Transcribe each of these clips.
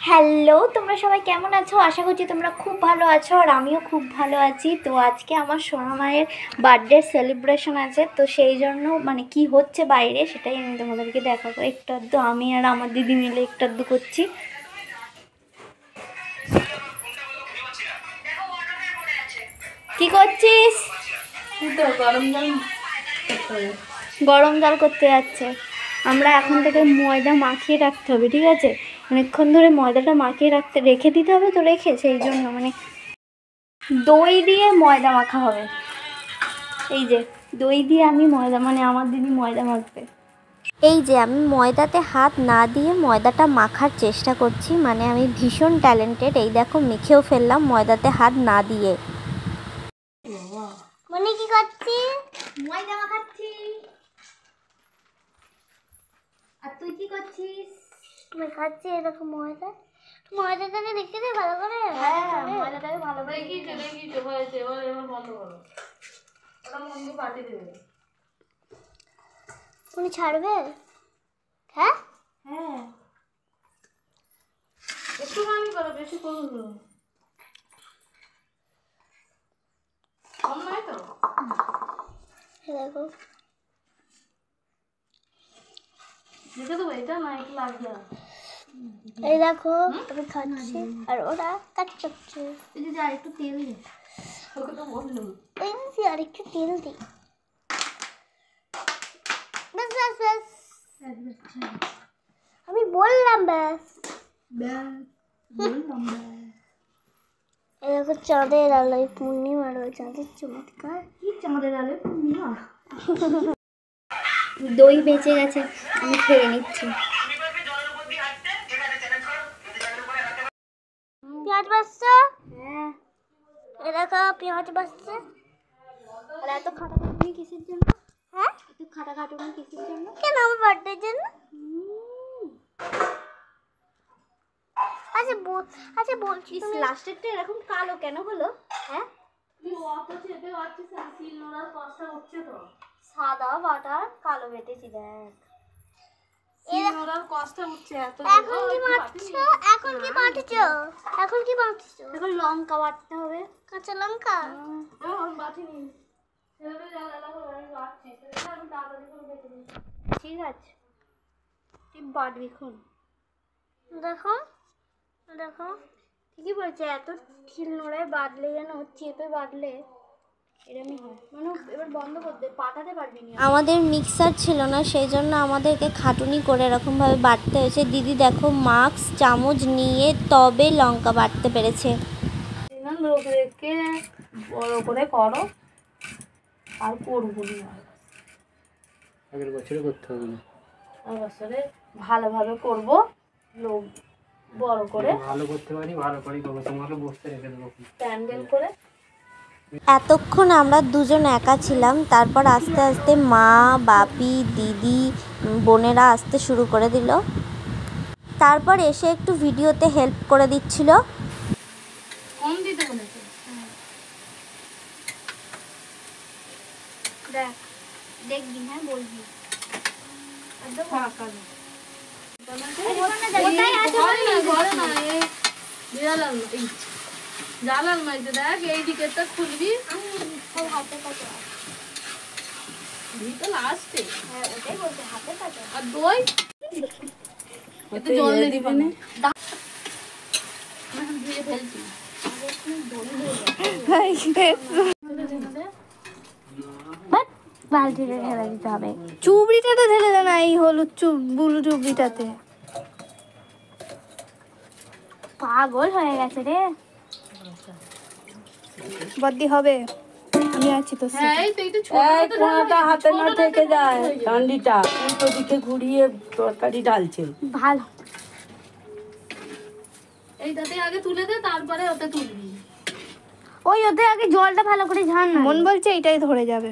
Hello, তোমরা সবাই কেমন আছো? আশা করছি তোমরা খুব ভালো আছো আর আমিও খুব ভালো আছি। তো আজকে আমার সোনা মায়ের বার্থডে সেলিব্রেশন আছে, তো সেই জন্য মানে কি হচ্ছে বাইরে সেটাই আমি তোমাদেরকে দেখাবো। একটু আধটু আমি আর আমার দিদি মিলে একটু আধটু করছি। কি করছিস? গরম জল করতে যাচ্ছে। আমরা এখন থেকে ময়দা মাখিয়ে রাখতে হবে, ঠিক আছে? অনেকক্ষণ ধরে ময়দাটা মাখিয়ে রেখে দিতে হবে, তো রেখে সেই জন্য মানে দই দিয়ে ময়দা মাখা হবে। এই যে দই দিয়ে আমি ময়দা মানে আমার দিদি ময়দা মাখবে। এই যে আমি ময়দাতে হাত না দিয়ে ময়দাটা মাখার চেষ্টা করছি, মানে আমি ভীষণ ট্যালেন্টেড। এই দেখো মেখেও ফেললাম ময়দাতে হাত না দিয়ে। মানে কি করছি? ময়দা মাখাচ্ছি। আর তুই কি করছিস? মেখাচ্ছি এরকম ময়দাটাকে দেখতে দে ভালো করে। হ্যাঁ, ময়দাটাকে ভালো করে দেখিয়েছে হয়েছে, এবার বন্ধ করো। ওটা মন্দ পাঠিয়ে দেবে। তুমি ছাড়বে? হ্যাঁ হ্যাঁ, একটু কম করো, বেশি করো না। কম নয় তো? দেখো দেখে দেবো, এটা না একটু লাগবে। এই দেখো আমি খাচ্ছি আর ওরা কাট করছে। তুই যদি আর একটু তেল দে। ওকে তো বললাম। আর একটু তেল দিই। ব্যাস ব্যাস ব্যাস, আমি বললাম ব্যাস। এই দেখো চাঁদের আলোয় পূর্ণিমার ওই চাঁদের চমৎকার। কি চাঁদের আলো পূর্ণিমা। দই বেঁচে গেছে, আমি খেয়ে নিচ্ছি। পেঁয়াজ বাজছে। হ্যাঁ, এই দেখো পেঁয়াজ বাজছে। আর এত খাটাখাটুনি কিসের জন্য? হ্যাঁ, এত খাটাখাটুনি কিসের জন্য? কেন আমার বার্থডের জন্য? আচ্ছা বলছি লাস্টেরটা এরকম কালো কেন হলো? হ্যাঁ, তুই অত চেপে পাচ্ছিস না, সিল নোড়ার কষ্ট হচ্ছে তো। সাদা বাটার কালো বেটেছি, দেখ। সিল নোড়ার কষ্ট হচ্ছে এত। এখন কি বাটছো? এখন কি বাটছো? এখন কি বাটছো? এখন লঙ্কা বাটতে হবে। কাঁচা লঙ্কা। আমি বাটিনি। ছেলেদের যা জ্বালা করে আমি বাটছি। সেটা আমি তাড়াতাড়ি করে বেটে দিই। ঠিক আছে, তুই বাটবি খুন। দেখো দেখো ঠিকই বলছে, এত ঢিল নোড়ায় বাটলে যেন চেপে বাটলে এরমই হয়। মানে এবার বন্ধ করতে পাঠাতে পারবি না। আমাদের মিক্সার ছিল না, সেই জন্য আমাদেরকে খাটুনি করে এরকমভাবে বাটতে হয়েছে। দিদি দেখো মাস্ক চামচ নিয়ে তবে লঙ্কা বাটতে পেরেছে। লোকদেরকে বড় করে করো আর করবো না। আগের বছরে করতে হবে না, আর বছরে ভালোভাবে করবো, লোক বড় করে ভালো করতে পারি, ভালো করি করবো। তোমাকে বসতে রেখে দেবো প্যান্ডেল করে। এতক্ষণ আমরা দুজন একা ছিলাম, তারপর আস্তে আস্তে মা বাপি দিদি বোনেরা আসতে শুরু করে দিল। তারপর এসে একটু ভিডিওতে হেল্প করে দিচ্ছিল। কম দিতে বলেছে। দেখ, দেখবি, হ্যাঁ বলবি। জালাল মাইতে দেখ, এই দিকেরটা খুলবি লাস্টে। হ্যাঁ, ওটাই বলছে, হাতে কাটা। আর দই একটু জল দিয়ে দিবি না, ধুয়ে ফেলছি। বালতিতে ঢেলে দিতে হবে। চুবড়িটাতে ঢেলে দে না, এই হলুদ বুলু চুবড়িটাতে। পাগল হয়ে গেছে রে। বদ্দি হবে, আমি আছি তো। হ্যাঁ, এই তো একটু ছোট কোনাটা হাতে না থেকে যায়, ডান্ডিটা উল্টো দিকে ঘুরিয়ে তরকারি ঢালছে। ভালো, এইটাতে আগে তুলে দে, তারপরে ওতে তুলবি। ওই ওতে আগে জলটা ভালো করে ঝান না। মন বলছে এইটাই ধরে যাবে।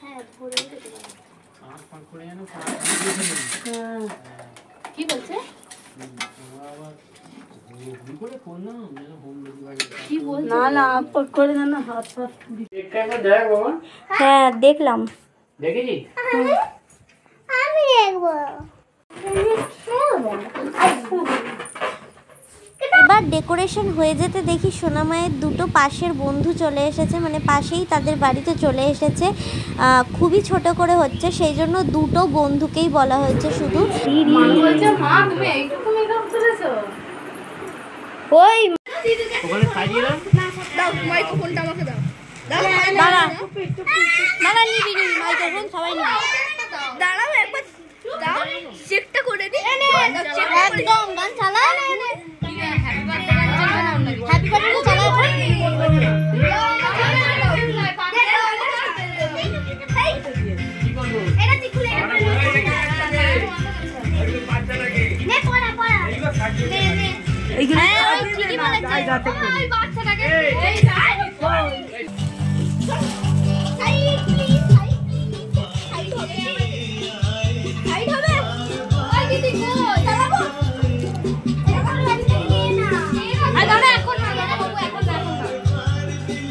হ্যাঁ, ধরে কি বলছে? কি বলছে? না না আপট করে দেন না, হাত হাত। দেখ বাবা, হ্যাঁ দেখলাম। দেখেছিস? আমি দেখবো। এবার ডেকোরেশন হয়ে যেতে দেখি সোনামায়ের দুটো পাশের বন্ধু চলে এসেছে, মানে পাশেই তাদের বাড়িতে চলে এসেছে। খুবই ছোট করে হচ্ছে, সেই জন্য দুটো বন্ধুকেই বলা হয়েছে শুধু। ওই ওখানে সাজিয়ে দাও। মাইক্রোফোনটা আমাকে দাও। দাঁড়া দাঁড়া, নিবি মাইক্রোফোন সবাই নিবি। দাঁড়াও একবার দাও, চেকটা করে দি। একদম গান চালা, হ্যাপি বার্থডে চালা।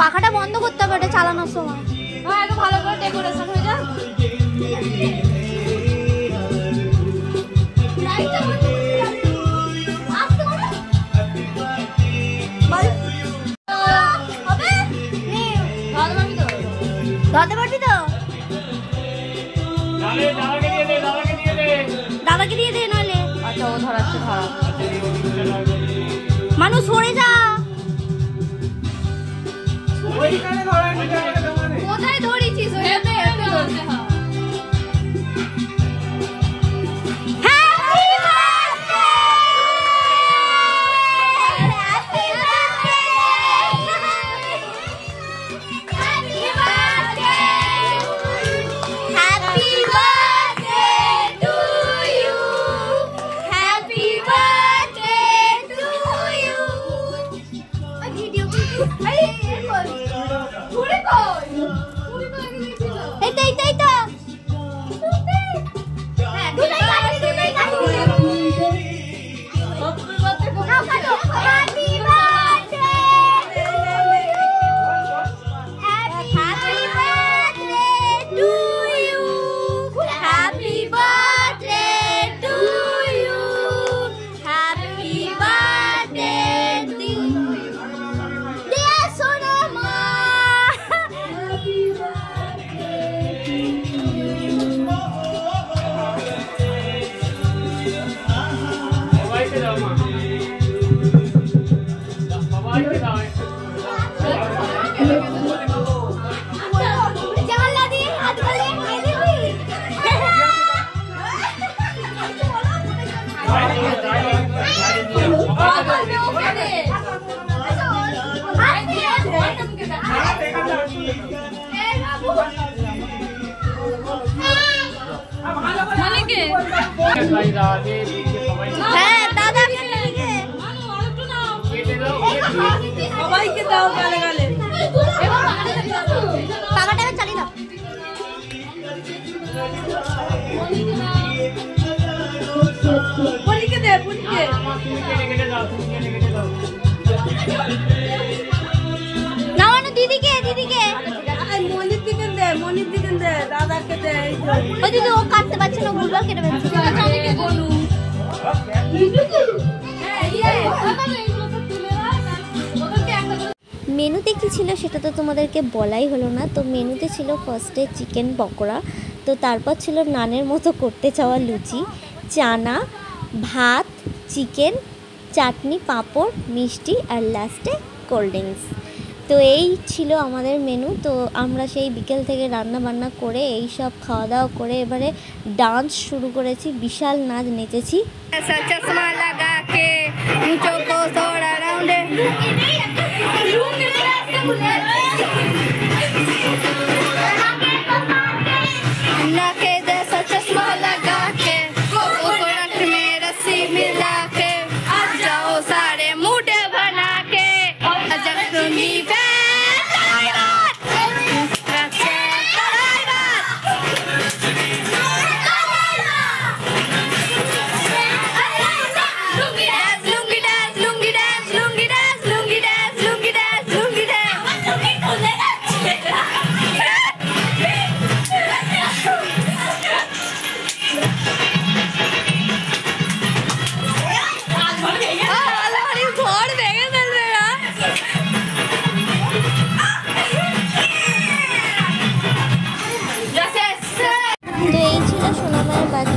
পাখাটা বন্ধ করতে হবে এটা চালানোর সময়। ভালো করে ডেকোরেশন হয়ে যাক। ধরতে পারবি তো? দাদাকে দিয়ে দে নাহলে। আচ্ছা ও ধরাচ্ছে, ধরা। মানুষ সরে যা। কোথায় ধরেছিস? হ্যাঁ দাদা সবাইকে দাও গালে গালে। পাখাটা এবার চালিয়ে দাও। পুলিকে দে, পুলিকে। না না দিদিকে, দিদিকে। মনির দিকে দে, মনির দিকে দে, দাদাকে দে। ওই দিদি ও কাটতে পারছে না, ভুলভাল কেটে ফেলছে। মেনুতে কী ছিল সেটা তো তোমাদেরকে বলাই হলো না। তো মেনুতে ছিল ফার্স্টে চিকেন পকোড়া, তো তারপর ছিল নানের মতো করতে চাওয়া লুচি, চানা, ভাত, চিকেন, চাটনি, পাঁপড়, মিষ্টি আর লাস্টে কোল্ড ড্রিঙ্কস। তো এই ছিল আমাদের মেনু। তো আমরা সেই বিকেল থেকে রান্না বান্না করে এই সব খাওয়া দাওয়া করে এবারে ডান্স শুরু করেছি, বিশাল নাচ নেচেছি। চশমা লাগা কে মুঝো কো থোড়া রাউন্ডে नाके जैसा चश्मा लगा के कोकोनट में रस्सी मिला के आ जाओ सारे मुंडे बना के जख्मी पे মায়ের বাড়ি